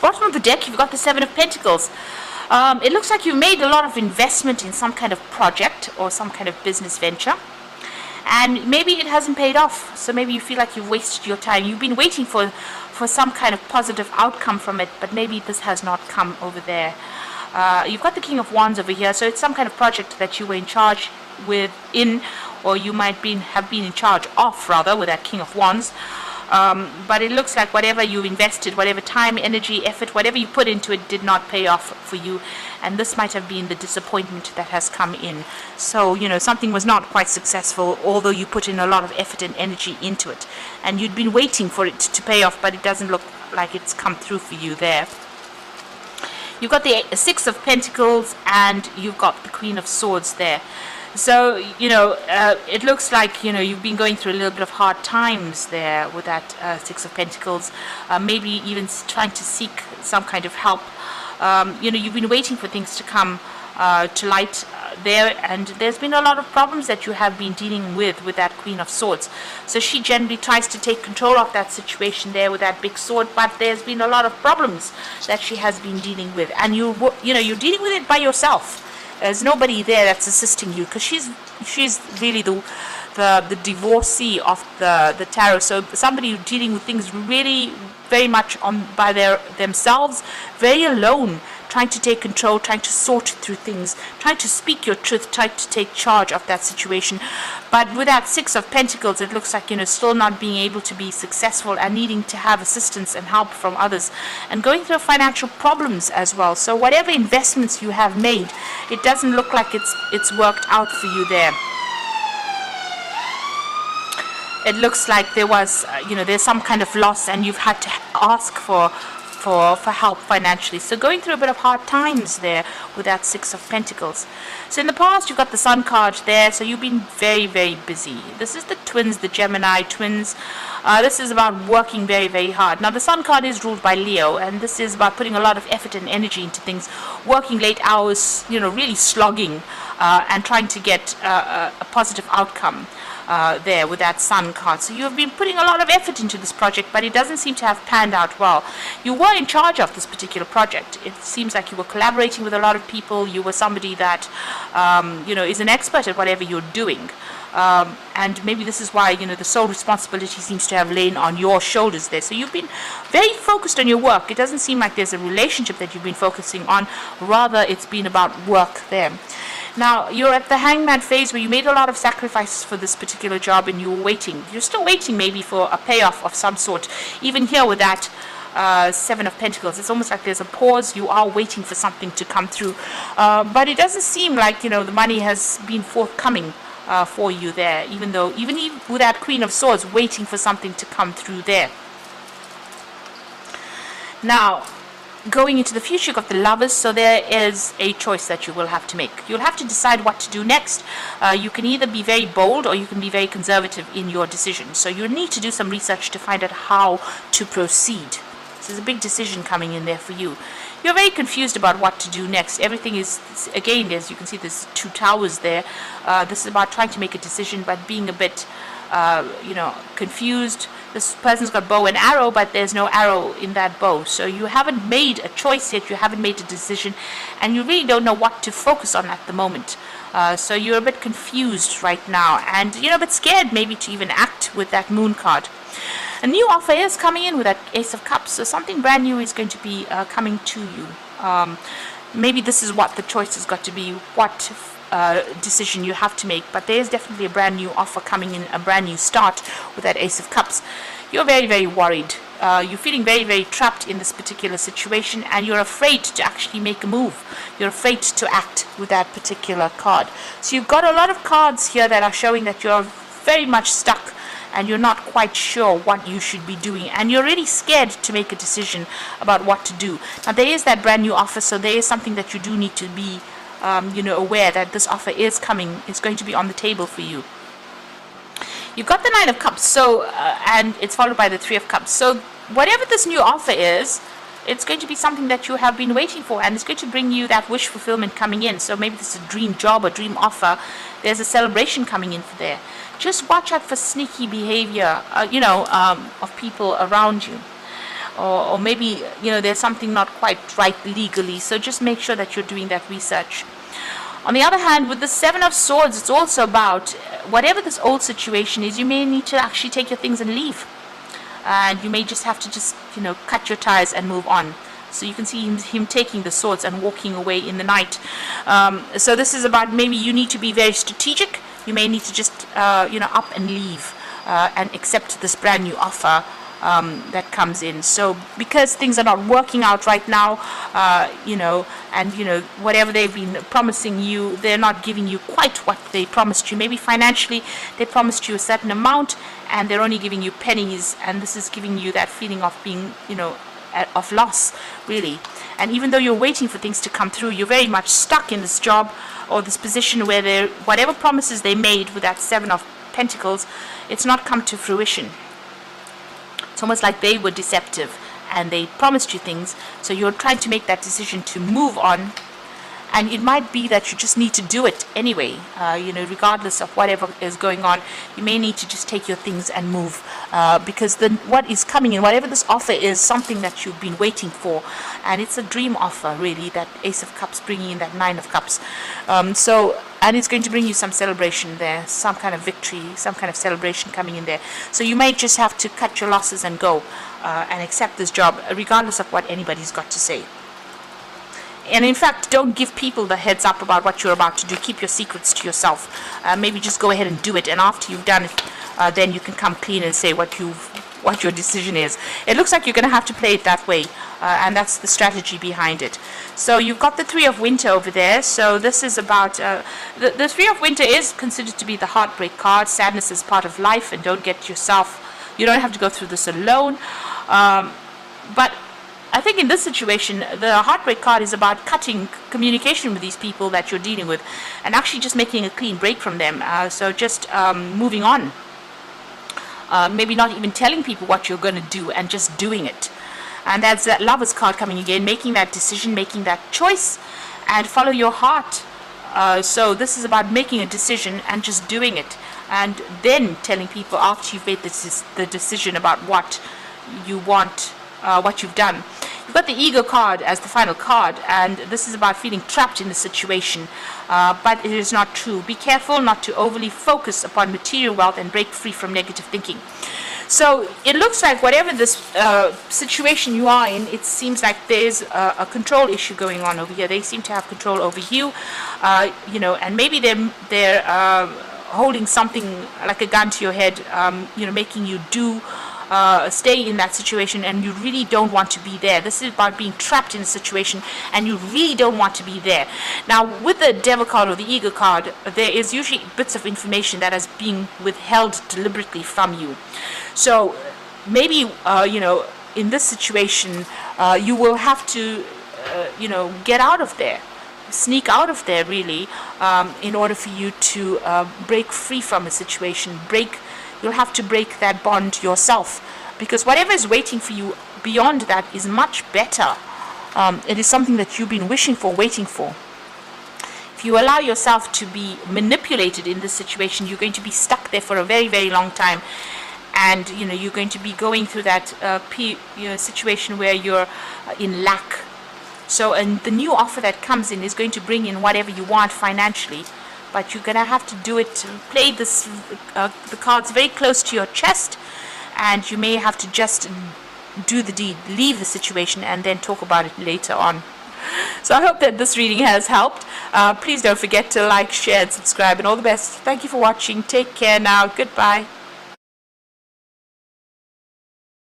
Bottom of the deck, you've got the Seven of Pentacles. It looks like you've made a lot of investment in some kind of project or some kind of business venture, and maybe it hasn't paid off. So maybe you feel like you've wasted your time. You've been waiting for some kind of positive outcome from it, but maybe this has not come over there. You've got the King of Wands over here, so it's some kind of project that you were in charge or you might have been in charge of, rather, with that King of Wands. But it looks like whatever you invested, whatever time, energy, effort, whatever you put into it did not pay off for you. And this might have been the disappointment that has come in. So, something was not quite successful, although you put in a lot of effort and energy into it. And you'd been waiting for it to pay off, but it doesn't look like it's come through for you there. You've got the Six of Pentacles and you've got the Queen of Swords there. So, it looks like, you've been going through a little bit of hard times there with that Six of Pentacles. Maybe even trying to seek some kind of help. You've been waiting for things to come to light there, and there's been a lot of problems that you have been dealing with that Queen of Swords. So she generally tries to take control of that situation there with that big sword, but there's been a lot of problems that she has been dealing with, and you're dealing with it by yourself. There's nobody there that's assisting you, because she's really the divorcee of the tarot. So somebody dealing with things really very much by themselves, very alone, trying to take control, trying to sort through things, trying to speak your truth, trying to take charge of that situation. But with that Six of Pentacles, it looks like, still not being able to be successful and needing to have assistance and help from others, and going through financial problems as well. So whatever investments you have made, it doesn't look like it's worked out for you there. It looks like there was, there's some kind of loss, and you've had to ask for help financially. So going through a bit of hard times there with that Six of Pentacles. So in the past, you've got the Sun card there, so you've been very, very busy. This is the twins, the Gemini twins. This is about working very, very hard. Now, the Sun card is ruled by Leo, and this is about putting a lot of effort and energy into things, working late hours, really slogging, and trying to get a positive outcome. There with that Sun card. So you have been putting a lot of effort into this project, but it doesn't seem to have panned out well. You were in charge of this particular project. It seems like you were collaborating with a lot of people. You were somebody that is an expert at whatever you're doing. And maybe this is why the sole responsibility seems to have lain on your shoulders there. So you've been very focused on your work. It doesn't seem like there's a relationship that you've been focusing on. Rather, it's been about work there. Now, you're at the Hangman phase where you made a lot of sacrifices for this particular job, and you were waiting. You're still waiting maybe for a payoff of some sort. Even here with that Seven of Pentacles, it's almost like there's a pause. You are waiting for something to come through. But it doesn't seem like, the money has been forthcoming for you there, even with that Queen of Swords, waiting for something to come through there. Now, going into the future, you've got the Lovers, so there is a choice that you will have to make. You'll have to decide what to do next. You can either be very bold or you can be very conservative in your decision. So you need to do some research to find out how to proceed. So there's a big decision coming in there for you. You're very confused about what to do next. Everything is, again, as you can see, there's two towers there. This is about trying to make a decision, but being a bit, confused. This person's got bow and arrow, but there's no arrow in that bow. So you haven't made a choice yet, you haven't made a decision, and you really don't know what to focus on at the moment. So you're a bit confused right now, and a bit scared maybe to even act with that Moon card. A new offer is coming in with that Ace of Cups, so something brand new is going to be coming to you. Maybe this is what the choice has got to be, what decision you have to make, but there is definitely a brand new offer coming in, a brand new start with that Ace of Cups. You're very, very worried. You're feeling very, very trapped in this particular situation, and you're afraid to actually make a move. You're afraid to act with that particular card. So you've got a lot of cards here that are showing that you're very much stuck and you're not quite sure what you should be doing, and you're really scared to make a decision about what to do. Now, there is that brand new offer, so there is something that you do need to be aware that this offer is coming. It's going to be on the table for you. You've got the Nine of Cups, so and it's followed by the Three of Cups. So whatever this new offer is, it's going to be something that you have been waiting for, and it's going to bring you that wish fulfillment coming in. So maybe this is a dream job or dream offer. There's a celebration coming in for there. Just watch out for sneaky behavior, of people around you. or maybe there's something not quite right legally. So just make sure that you're doing that research. On the other hand, with the Seven of Swords, it's also about whatever this old situation is, you may need to actually take your things and leave. And you may just have to cut your ties and move on. So you can see him taking the swords and walking away in the night. So this is about maybe you need to be very strategic. You may need to just up and leave and accept this brand new offer that comes in. So because things are not working out right now, whatever they've been promising you, they're not giving you quite what they promised you. Maybe financially they promised you a certain amount and they're only giving you pennies, and this is giving you that feeling of being of loss, really. And even though you're waiting for things to come through, you're very much stuck in this job or this position where whatever promises they made with that Seven of Pentacles, it's not come to fruition. It's almost like they were deceptive and they promised you things, so you're trying to make that decision to move on, and it might be that you just need to do it anyway, regardless of whatever is going on. You may need to just take your things and move, because what is coming in, whatever this offer is, something that you've been waiting for, and it's a dream offer, really, that Ace of Cups bringing in that Nine of Cups. And it's going to bring you some celebration there, some kind of victory, some kind of celebration coming in there. So you may just have to cut your losses and go and accept this job, regardless of what anybody's got to say. And in fact, don't give people the heads up about what you're about to do. Keep your secrets to yourself. Maybe just go ahead and do it, and after you've done it, then you can come clean and say what your decision is. It looks like you're going to have to play it that way, and that's the strategy behind it. So you've got the Three of Winter over there. So this is about the Three of Winter is considered to be the heartbreak card. Sadness is part of life, and you don't have to go through this alone. But I think in this situation, the heartbreak card is about cutting communication with these people that you're dealing with and actually just making a clean break from them. So just moving on. Maybe not even telling people what you're going to do and just doing it. And that's that Lover's card coming again, making that decision, making that choice, and follow your heart. So this is about making a decision and just doing it, and then telling people after you've made the decision about what you want, what you've done. You've got the Ego card as the final card, and this is about feeling trapped in the situation, but it is not true. Be careful not to overly focus upon material wealth and break free from negative thinking. So it looks like whatever this situation you are in, it seems like there's a control issue going on over here. They seem to have control over you, and maybe they're holding something like a gun to your head, making you stay in that situation, and you really don't want to be there. This is about being trapped in a situation and you really don't want to be there. Now with the Devil card or the Ego card, there is usually bits of information that is being withheld deliberately from you. So maybe in this situation you will have to get out of there, sneak out of there, really, in order for you to break free from a situation. You'll have to break that bond yourself, because whatever is waiting for you beyond that is much better. It is something that you've been wishing for, waiting for. If you allow yourself to be manipulated in this situation, you're going to be stuck there for a very, very long time. And you're going to be going through that situation where you're in lack. So, and the new offer that comes in is going to bring in whatever you want financially, but you're gonna have to do it. Play the cards very close to your chest, and you may have to just do the deed, leave the situation, and then talk about it later on. So I hope that this reading has helped. Please don't forget to like, share, and subscribe, and all the best. Thank you for watching. Take care now. Goodbye.